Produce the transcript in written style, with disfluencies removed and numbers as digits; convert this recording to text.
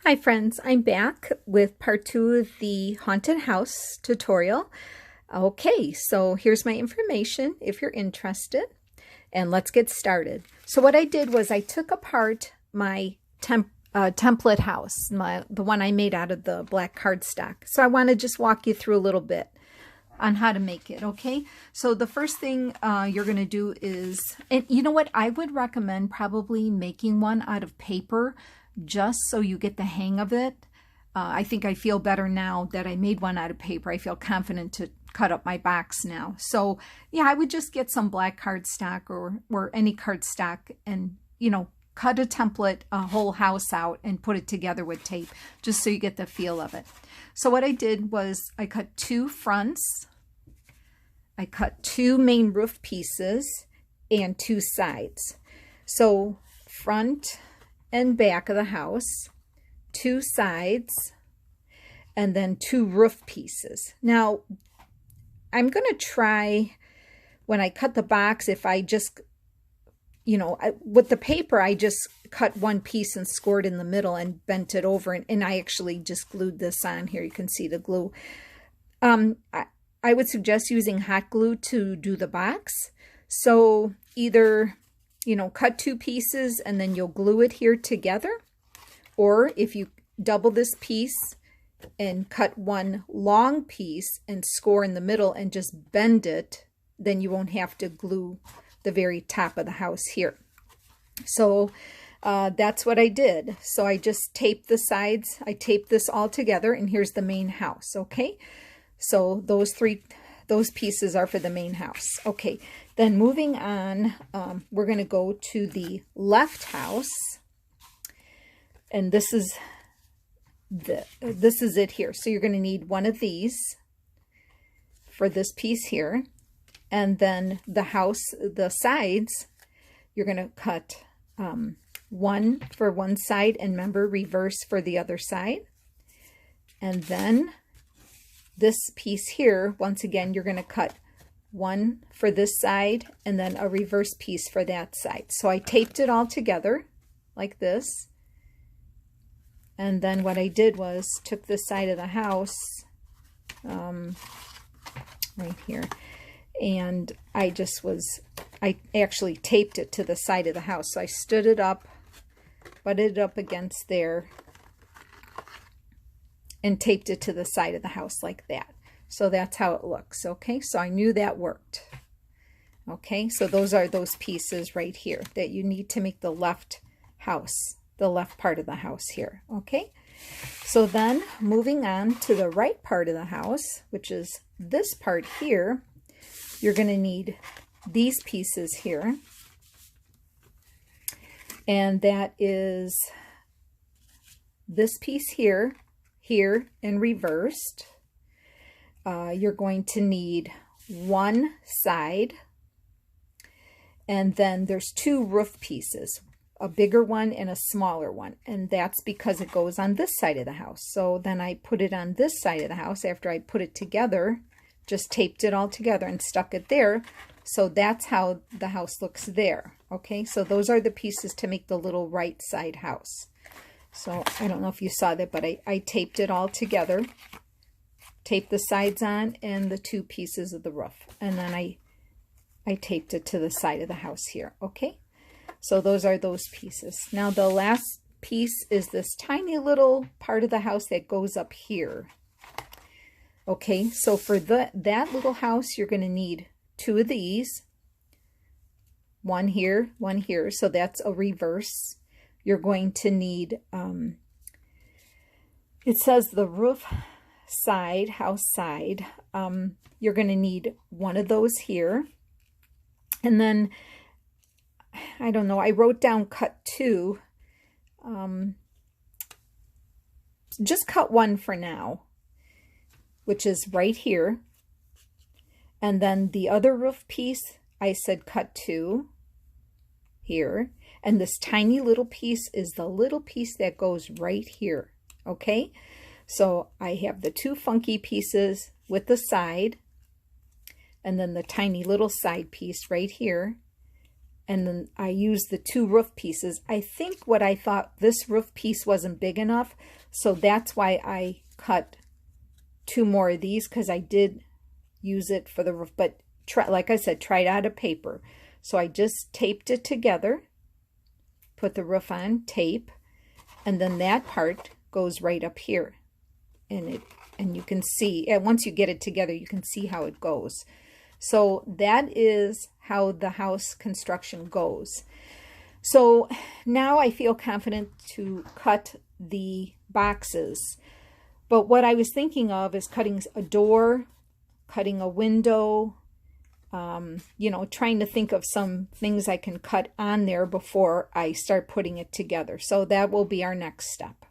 Hi friends, I'm back with part 2 of the haunted house tutorial. Okay, so here's my information if you're interested, and let's get started. So what I did was I took apart my template house, the one I made out of the black cardstock. So I want to just walk you through a little bit on how to make it, okay? So the first thing you're going to do is, and you know what, I would recommend probably making one out of paper just so you get the hang of it. I think I feel better now that I made one out of paper. I feel confident to cut up my box now. So yeah, I would just get some black cardstock or any cardstock and, you know, cut a template, a whole house out and put it together with tape just so you get the feel of it. So what I did was I cut 2 fronts, I cut 2 main roof pieces and 2 sides. So front and back of the house, 2 sides, and then 2 roof pieces. Now, I'm going to try, when I cut the box, if I just, you know, with the paper, I just cut 1 piece and scored in the middle and bent it over, and I actually just glued this on here. You can see the glue. I would suggest using hot glue to do the box. So either, you know, cut 2 pieces and then you'll glue it here together. Or if you double this piece and cut 1 long piece and score in the middle and just bend it, then you won't have to glue the very top of the house here. So that's what I did. So I just taped the sides. I taped this all together, and here's the main house, okay? So those pieces are for the main house. Okay, then moving on, we're going to go to the left house, and this is it here. So you're going to need 1 of these for this piece here, and then the sides, you're going to cut 1 for one side, and remember, reverse for the other side, and then this piece here, once again, you're going to cut 1 for this side and then a reverse piece for that side. So I taped it all together like this. And then what I did was took this side of the house right here, and I actually taped it to the side of the house. So I stood it up, butted it up against there, and taped it to the side of the house like that. So that's how it looks, okay? So I knew that worked. Okay, so those are those pieces right here that you need to make the left house, the left part of the house here, okay? So then moving on to the right part of the house, which is this part here, you're going to need these pieces here. And that is this piece here, and reversed. You're going to need 1 side, and then there's 2 roof pieces, a bigger one and a smaller one, and that's because it goes on this side of the house. So then I put it on this side of the house after I put it together, just taped it all together and stuck it there. So that's how the house looks there. Okay, so those are the pieces to make the little right side house. So I don't know if you saw that, but I taped it all together, taped the sides on and the 2 pieces of the roof, and then I taped it to the side of the house here, okay? So those are those pieces. Now the last piece is this tiny little part of the house that goes up here. Okay, so for that little house, you're going to need 2 of these, 1 here, 1 here, so that's a reverse. You're going to need, it says the roof side, house side. You're going to need 1 of those here. And then, I don't know, I wrote down cut 2. Just cut 1 for now, which is right here. And then the other roof piece, I said cut 2 here. And this tiny little piece is the little piece that goes right here, okay? So I have the 2 funky pieces with the side, and then the tiny little side piece right here. and then I used the 2 roof pieces. I think what I thought, this roof piece wasn't big enough, so that's why I cut 2 more of these, because I did use it for the roof, but like I said, try it out of paper. So I just taped it together, put the roof on, tape, and then that part goes right up here. And you can see, and once you get it together, you can see how it goes. So that is how the house construction goes. So now I feel confident to cut the boxes. But what I was thinking of is cutting a door, cutting a window, you know, trying to think of some things I can cut on there before I start putting it together. So that will be our next step.